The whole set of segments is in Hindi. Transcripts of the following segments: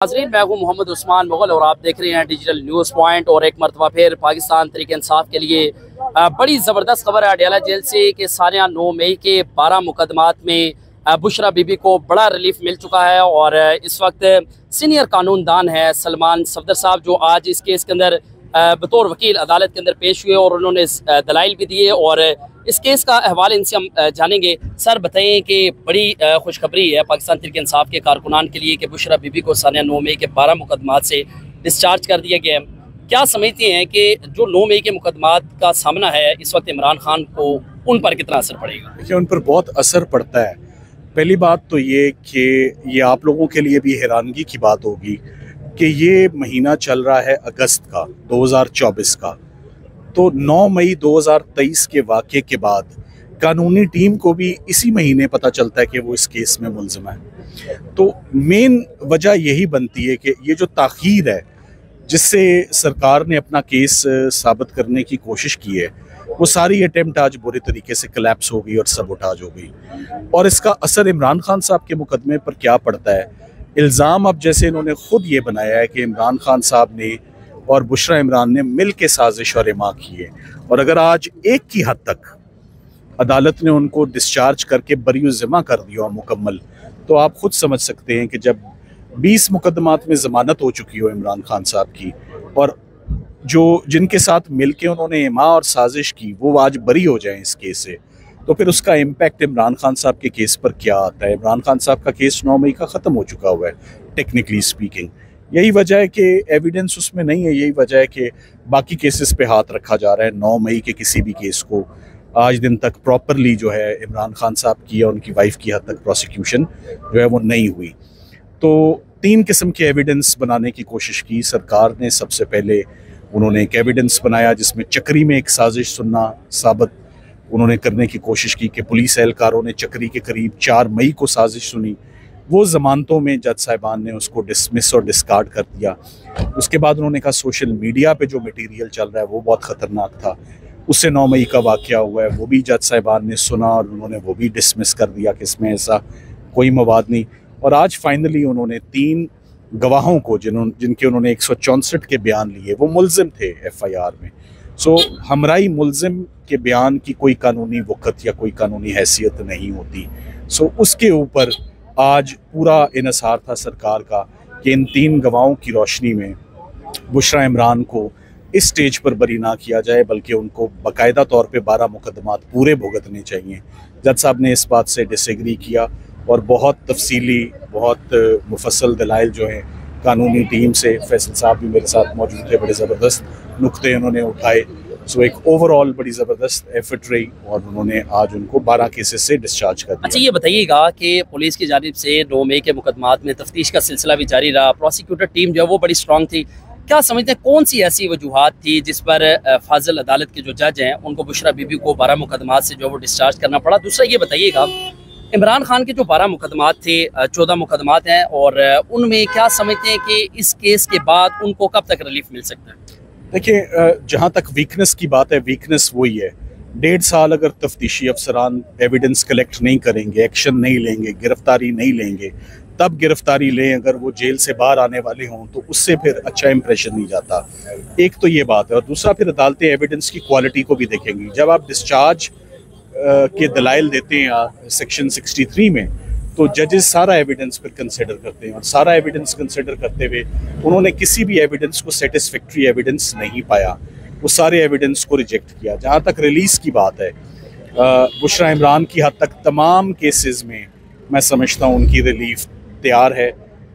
नाज़रीन, मैं हूं मोहम्मद उस्मान मुगल और आप देख रहे हैं डिजिटल न्यूज़ पॉइंट। और एक मरतबा फिर पाकिस्तान तहरीक इंसाफ के लिए बड़ी ज़बरदस्त खबर है अडयाला जेल से कि सारिया 9 मई के 12 मुकदमात में बुशरा बीबी को बड़ा रिलीफ मिल चुका है। और इस वक्त सीनियर कानूनदान है सलमान सफदर साहब, जो आज इस केस के अंदर बतौर वकील अदालत के अंदर पेश हुए और उन्होंने दलाइल भी दिए और इस केस का अहवाल इनसे हम जानेंगे। सर बताएं कि बड़ी खुशखबरी है पाकिस्तान तहरीक इंसाफ के कारकुनान के लिए कि बुशरा बीबी को सानिया 9 मई के 12 मुकदमात से डिस्चार्ज कर दिया गया है। क्या समझते हैं कि जो 9 मई के मुकदमात का सामना है इस वक्त इमरान खान को, उन पर कितना असर पड़ेगा? देखिए, उन पर बहुत असर पड़ता है। पहली बात तो ये कि ये आप लोगों के लिए भी हैरानगी की बात होगी कि ये महीना चल रहा है अगस्त का 2024 का, तो 9 मई 2023 के वाक़े के बाद कानूनी टीम को भी इसी महीने पता चलता है कि वो इस केस में मुल्ज़िम है। तो मेन वजह यही बनती है कि ये जो ताख़ीर है जिससे सरकार ने अपना केस साबित करने की कोशिश की है, वो सारी अटेम्प्ट आज बुरे तरीके से कोलैप्स हो गई और सबोटाज हो गई। और इसका असर इमरान खान साहब के मुकदमे पर क्या पड़ता है? इल्ज़ाम अब जैसे इन्होंने ख़ुद ये बनाया है कि इमरान खान साहब ने और बुशरा इमरान ने मिल के साजिश और इमा की है, और अगर आज एक की हद तक अदालत ने उनको डिस्चार्ज करके बरी ज़िम्मा कर दिया मुकम्मल, तो आप खुद समझ सकते हैं कि जब 20 मुकदमात में ज़मानत हो चुकी हो इमरान खान साहब की, और जो जिनके साथ मिल के उन्होंने इमा और साजिश की वो आज बरी हो जाएं इस केस से, तो फिर उसका इम्पैक्ट इमरान खान साहब के केस पर क्या आता है? इमरान खान साहब का केस 9 मई का ख़त्म हो चुका हुआ है टेक्निकली स्पीकिंग। यही वजह है कि एविडेंस उसमें नहीं है, यही वजह है कि बाकी केसेस पे हाथ रखा जा रहा है। 9 मई के किसी भी केस को आज दिन तक प्रॉपरली जो है इमरान खान साहब की और उनकी वाइफ की हद तक प्रोसिक्यूशन जो है वो नहीं हुई। तो 3 किस्म के एविडेंस बनाने की कोशिश की सरकार ने। सबसे पहले उन्होंने एक एविडेंस बनाया जिसमें चक्री में एक साजिश सुनना साबित उन्होंने करने की कोशिश की कि पुलिस एहलकारों ने चक्री के करीब 4 मई को साजिश सुनी। वो ज़मानतों में जज साहिबान ने उसको डिसमिस और डिस्कार्ड कर दिया। उसके बाद उन्होंने कहा सोशल मीडिया पे जो मटेरियल चल रहा है वो बहुत ख़तरनाक था, उससे 9 मई का वाक़या हुआ है, वो भी जज साहिबान ने सुना और उन्होंने वो भी डिसमिस कर दिया कि इसमें ऐसा कोई मवाद नहीं। और आज फाइनली उन्होंने 3 गवाहों को जिनके उन्होंने 164 के बयान लिए, वो मुल्ज़िम थे FIR में। सो हमराई मुल्ज़िम के बयान की कोई कानूनी वक़्त या कोई कानूनी हैसियत नहीं होती। सो उसके ऊपर आज पूरा इन्हिसार था सरकार का कि इन 3 गवाहों की रोशनी में बुशरा इमरान को इस स्टेज पर बरी ना किया जाए, बल्कि उनको बाकायदा तौर पे 12 मुकदमात पूरे भुगतने चाहिए। जज साहब ने इस बात से डिसएग्री किया और बहुत तफसीली, बहुत मुफस्सल दलाइल जो हैं कानूनी टीम से, फैसल साहब भी मेरे साथ मौजूद थे, बड़े ज़बरदस्त नुक्ते उन्होंने उठाए। सो एक ओवरऑल बड़ी ज़बरदस्त एफर्ट रही और उन्होंने आज उनको 12 केसेस से डिस्चार्ज कर दिया। अच्छा, ये बताइएगा कि पुलिस की जानिब से 9 मई के मुकदमात में तफ्तीश का सिलसिला भी जारी रहा, प्रोसिक्यूटर टीम जो है वो बड़ी स्ट्रॉन्ग थी। क्या समझते हैं कौन सी ऐसी वजूहात थी जिस पर फाजिल अदालत के जो जज हैं उनको बुशरा बीबी को 12 मुकदमात से जो है वो डिस्चार्ज करना पड़ा? दूसरा ये बताइएगा, इमरान खान के जो 12 मुकदमात थे, 14 मुकदमात हैं, और उनमें क्या समझते हैं कि इस केस के बाद उनको कब तक रिलीफ मिल सकता है? देखिए, जहाँ तक वीकनेस की बात है, वीकनेस वही है। 1.5 साल अगर तफ्तीशी अफसरान एविडेंस कलेक्ट नहीं करेंगे, एक्शन नहीं लेंगे, गिरफ्तारी नहीं लेंगे, तब गिरफ्तारी लें अगर वो जेल से बाहर आने वाले हों, तो उससे फिर अच्छा इंप्रेशन नहीं जाता। एक तो ये बात है, और दूसरा फिर अदालतें एविडेंस की क्वालिटी को भी देखेंगी। जब आप डिस्चार्ज के दलाइल देते हैं सेक्शन 63 में, तो जजेस सारा एविडेंस फिर कंसिडर करते हैं, और सारा एविडेंस कंसिडर करते हुए उन्होंने किसी भी एविडेंस को सेटिस्फैक्ट्री एविडेंस नहीं पाया, वो सारे एविडेंस को रिजेक्ट किया। जहाँ तक रिलीज़ की बात है, बुशरा इमरान की हद तक तमाम केसेस में मैं समझता हूँ उनकी रिलीफ तैयार है।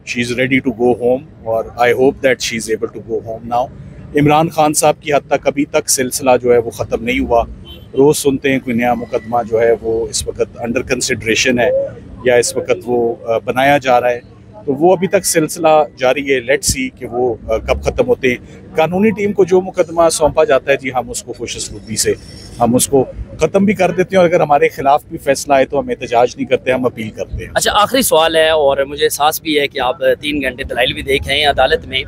She is ready to go home और I hope that she is able to go home now. Imran Khan साहब की हद तक अभी तक सिलसिला जो है वो ख़त्म नहीं हुआ। रोज़ सुनते हैं कोई नया मुकदमा जो है वो इस वक्त अंडर कंसिडरेशन है या इस वक्त वो बनाया जा रहा है, तो वो अभी तक सिलसिला जारी है। लेट्स सी कि वो कब ख़त्म होते हैं। कानूनी टीम को जो मुकदमा सौंपा जाता है, जी हम उसको खुशअस्लूबी से हम उसको ख़त्म भी कर देते हैं, और अगर हमारे खिलाफ भी फैसला आए तो हम एहतजाज नहीं करते, हम अपील करते हैं। अच्छा, आखिरी सवाल है, और मुझे एहसास भी है कि आप 3 घंटे दलाइल भी देख रहे हैं अदालत में,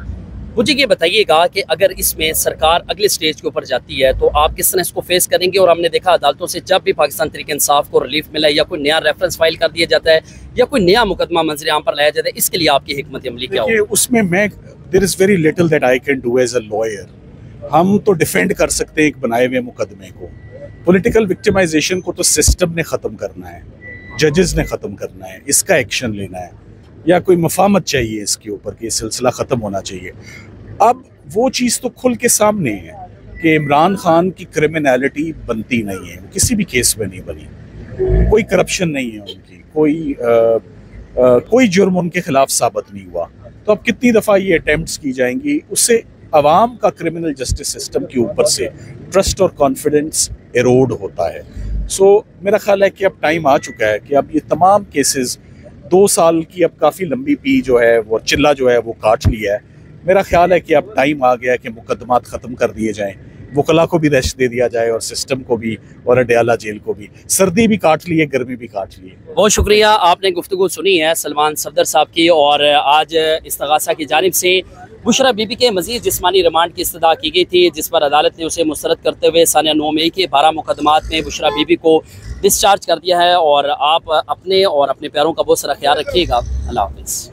मुझे ये बताइएगा कि अगर इसमें सरकार अगले स्टेज के ऊपर जाती है तो आप किस तरह इसको फेस करेंगे? और हमने देखा अदालतों से जब भी पाकिस्तान तहरीक इंसाफ को रिलीफ मिला या कोई नया रेफरेंस फाइल कर दिया जाता है या कोई नया मुकदमा मंजर आम पर लाया जाता है, इसके लिए आपकी हिकमत अमली क्या होगी? उसमें मैं there is very little that I can do as a lawyer. हम तो डिफेंड कर सकते हैं एक बनाए हुए मुकदमे को। पॉलिटिकल विक्टिमाइजेशन को तो सिस्टम ने ख़त्म करना है, जजेस ने ख़त्म करना है, इसका एक्शन लेना है, या कोई मफामत चाहिए इसके ऊपर कि सिलसिला ख़त्म होना चाहिए। अब वो चीज़ तो खुल के सामने है कि इमरान खान की क्रिमिनलिटी बनती नहीं है, किसी भी केस में नहीं बनी, कोई करप्शन नहीं है उनकी, कोई जुर्म उनके खिलाफ साबित नहीं हुआ। तो अब कितनी दफ़ा ये अटेम्प्ट्स की जाएंगी, उससे अवाम का क्रिमिनल जस्टिस सिस्टम के ऊपर से ट्रस्ट और कॉन्फिडेंस एरोड होता है। सो मेरा ख्याल है कि अब टाइम आ चुका है कि अब ये तमाम केसेस 2 साल की अब काफ़ी लंबी पी जो है वो चिल्ला जो है वो काट लिया है। मेरा ख्याल है कि अब टाइम आ गया है कि मुकदमात ख़त्म कर दिए जाएं, वकला को भी रेस्ट दे दिया जाए और सिस्टम को भी और अडयाला जेल को भी। सर्दी भी काट ली है, गर्मी भी काट ली है। बहुत शुक्रिया, आपने गुफ्तगू सुनी है सलमान सफदर साहब की। और आज इस्तगासा की जानिब से बुशरा बीबी के मजीद जिस्मानी रिमांड की इस्तदा की गई थी, जिस पर अदालत ने उसे मुस्तरद करते हुए सानिया 9 मई के 12 मुकदमात में बुशरा बीबी को डिस्चार्ज कर दिया है। और आप अपने और अपने प्यारों का बहुत सारा ख्याल रखिएगा। अल्लाह हाफिज़।